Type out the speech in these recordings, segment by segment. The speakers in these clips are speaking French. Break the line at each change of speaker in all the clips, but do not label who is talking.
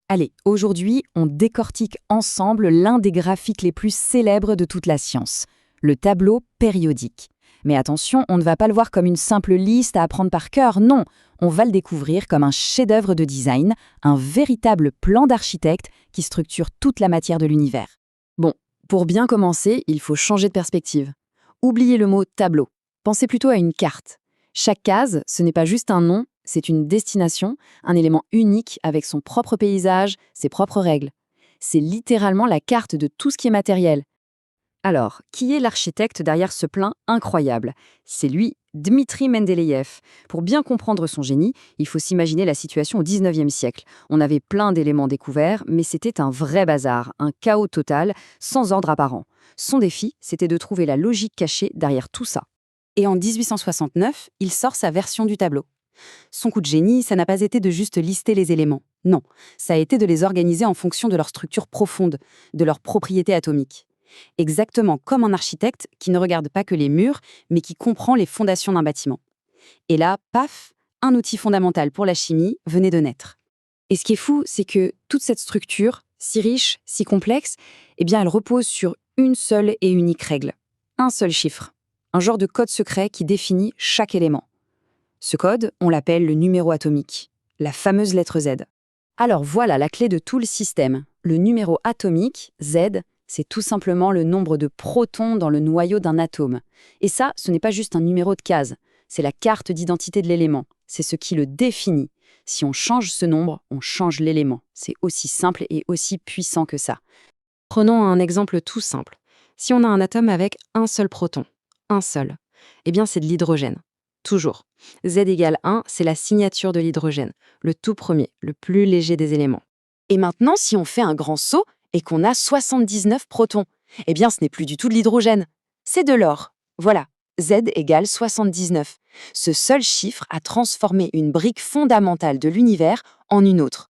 Allez, aujourd'hui, on décortique ensemble l'un des graphiques les plus célèbres de toute la science, le tableau périodique. Mais attention, on ne va pas le voir comme une simple liste à apprendre par cœur, non, on va le découvrir comme un chef-d'œuvre de design, un véritable plan d'architecte qui structure toute la matière de l'univers. Bon, pour bien commencer, il faut changer de perspective. Oubliez le mot tableau, pensez plutôt à une carte. Chaque case, ce n'est pas juste un nom, c'est une destination, un élément unique avec son propre paysage, ses propres règles. C'est littéralement la carte de tout ce qui est matériel. Alors, qui est l'architecte derrière ce plan incroyable? C'est lui, Dmitri Mendeleïev. Pour bien comprendre son génie, il faut s'imaginer la situation au XIXe siècle. On avait plein d'éléments découverts, mais c'était un vrai bazar, un chaos total, sans ordre apparent. Son défi, c'était de trouver la logique cachée derrière tout ça. Et en 1869, il sort sa version du tableau. Son coup de génie, ça n'a pas été de juste lister les éléments. Non, ça a été de les organiser en fonction de leur structure profonde, de leurs propriétés atomiques. Exactement comme un architecte qui ne regarde pas que les murs, mais qui comprend les fondations d'un bâtiment. Et là, paf, un outil fondamental pour la chimie venait de naître. Et ce qui est fou, c'est que toute cette structure, si riche, si complexe, eh bien, elle repose sur une seule et unique règle. Un seul chiffre. Un genre de code secret qui définit chaque élément. Ce code, on l'appelle le numéro atomique, la fameuse lettre Z. Alors voilà la clé de tout le système. Le numéro atomique, Z, c'est tout simplement le nombre de protons dans le noyau d'un atome. Et ça, ce n'est pas juste un numéro de case, c'est la carte d'identité de l'élément. C'est ce qui le définit. Si on change ce nombre, on change l'élément. C'est aussi simple et aussi puissant que ça. Prenons un exemple tout simple. Si on a un atome avec un seul proton, un seul, eh bien c'est de l'hydrogène. Toujours. Z égale 1, c'est la signature de l'hydrogène, le tout premier, le plus léger des éléments. Et maintenant, si on fait un grand saut et qu'on a 79 protons, eh bien ce n'est plus du tout de l'hydrogène, c'est de l'or. Voilà, Z égale 79. Ce seul chiffre a transformé une brique fondamentale de l'univers en une autre.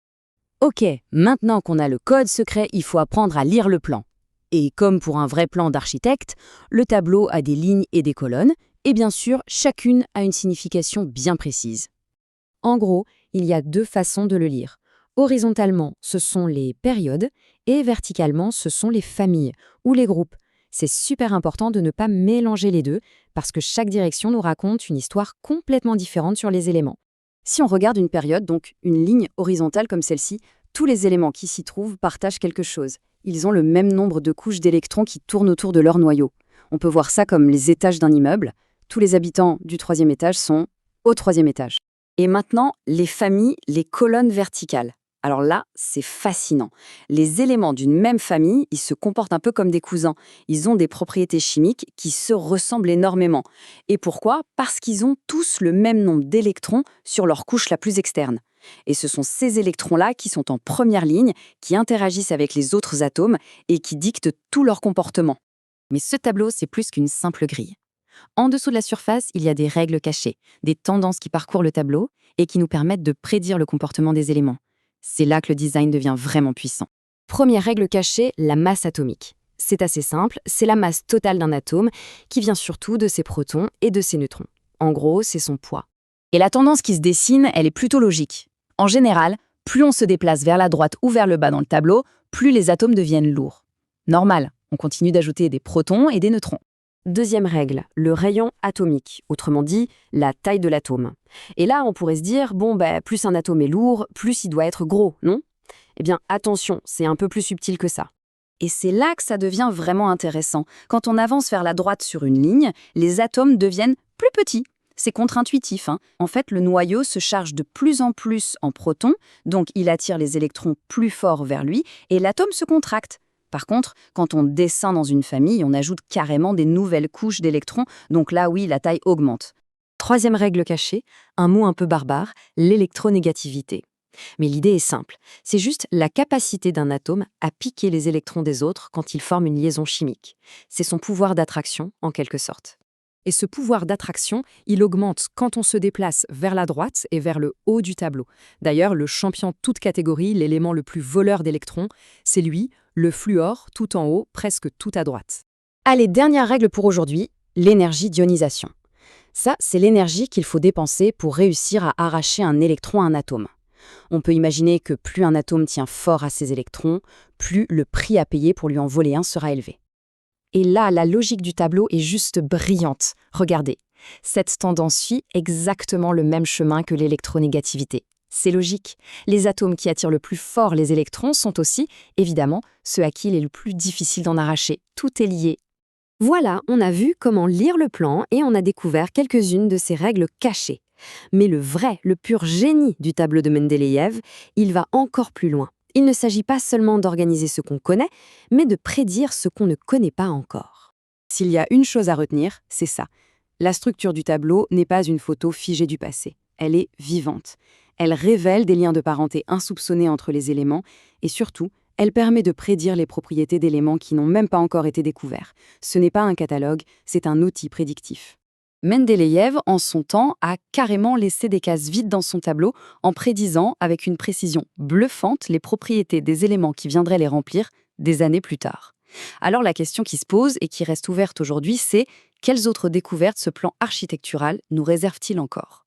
Ok, maintenant qu'on a le code secret, il faut apprendre à lire le plan. Et comme pour un vrai plan d'architecte, le tableau a des lignes et des colonnes, et bien sûr, chacune a une signification bien précise. En gros, il y a deux façons de le lire. Horizontalement, ce sont les périodes, et verticalement, ce sont les familles ou les groupes. C'est super important de ne pas mélanger les deux, parce que chaque direction nous raconte une histoire complètement différente sur les éléments. Si on regarde une période, donc une ligne horizontale comme celle-ci, tous les éléments qui s'y trouvent partagent quelque chose. Ils ont le même nombre de couches d'électrons qui tournent autour de leur noyau. On peut voir ça comme les étages d'un immeuble. Tous les habitants du 3e étage sont au 3e étage. Et maintenant, les familles, les colonnes verticales. Alors là, c'est fascinant. Les éléments d'une même famille, ils se comportent un peu comme des cousins. Ils ont des propriétés chimiques qui se ressemblent énormément. Et pourquoi? Parce qu'ils ont tous le même nombre d'électrons sur leur couche la plus externe. Et ce sont ces électrons-là qui sont en première ligne, qui interagissent avec les autres atomes et qui dictent tout leur comportement. Mais ce tableau, c'est plus qu'une simple grille. En dessous de la surface, il y a des règles cachées, des tendances qui parcourent le tableau et qui nous permettent de prédire le comportement des éléments. C'est là que le design devient vraiment puissant. Première règle cachée, la masse atomique. C'est assez simple, c'est la masse totale d'un atome qui vient surtout de ses protons et de ses neutrons. En gros, c'est son poids. Et la tendance qui se dessine, elle est plutôt logique. En général, plus on se déplace vers la droite ou vers le bas dans le tableau, plus les atomes deviennent lourds. Normal, on continue d'ajouter des protons et des neutrons. Deuxième règle, le rayon atomique, autrement dit, la taille de l'atome. Et là, on pourrait se dire, plus un atome est lourd, plus il doit être gros, non? Eh bien, attention, c'est un peu plus subtil que ça. Et c'est là que ça devient vraiment intéressant. Quand on avance vers la droite sur une ligne, les atomes deviennent plus petits. C'est contre-intuitif, hein. En fait, le noyau se charge de plus en plus en protons, donc il attire les électrons plus forts vers lui, et l'atome se contracte. Par contre, quand on descend dans une famille, on ajoute carrément des nouvelles couches d'électrons, donc là, oui, la taille augmente. Troisième règle cachée, un mot un peu barbare, l'électronégativité. Mais l'idée est simple, c'est juste la capacité d'un atome à piquer les électrons des autres quand il forme une liaison chimique. C'est son pouvoir d'attraction, en quelque sorte. Et ce pouvoir d'attraction, il augmente quand on se déplace vers la droite et vers le haut du tableau. D'ailleurs, le champion toute catégorie, l'élément le plus voleur d'électrons, c'est lui, le fluor, tout en haut, presque tout à droite. Allez, dernière règle pour aujourd'hui, l'énergie d'ionisation. Ça, c'est l'énergie qu'il faut dépenser pour réussir à arracher un électron à un atome. On peut imaginer que plus un atome tient fort à ses électrons, plus le prix à payer pour lui en voler un sera élevé. Et là, la logique du tableau est juste brillante. Regardez, cette tendance suit exactement le même chemin que l'électronégativité. C'est logique. Les atomes qui attirent le plus fort les électrons sont aussi, évidemment, ceux à qui il est le plus difficile d'en arracher. Tout est lié. Voilà, on a vu comment lire le plan et on a découvert quelques-unes de ces règles cachées. Mais le vrai, le pur génie du tableau de Mendeleïev, il va encore plus loin. Il ne s'agit pas seulement d'organiser ce qu'on connaît, mais de prédire ce qu'on ne connaît pas encore. S'il y a une chose à retenir, c'est ça. La structure du tableau n'est pas une photo figée du passé. Elle est vivante. Elle révèle des liens de parenté insoupçonnés entre les éléments et surtout, elle permet de prédire les propriétés d'éléments qui n'ont même pas encore été découverts. Ce n'est pas un catalogue, c'est un outil prédictif. Mendeleïev, en son temps, a carrément laissé des cases vides dans son tableau en prédisant avec une précision bluffante les propriétés des éléments qui viendraient les remplir des années plus tard. Alors la question qui se pose et qui reste ouverte aujourd'hui, c'est quelles autres découvertes ce plan architectural nous réserve-t-il encore ?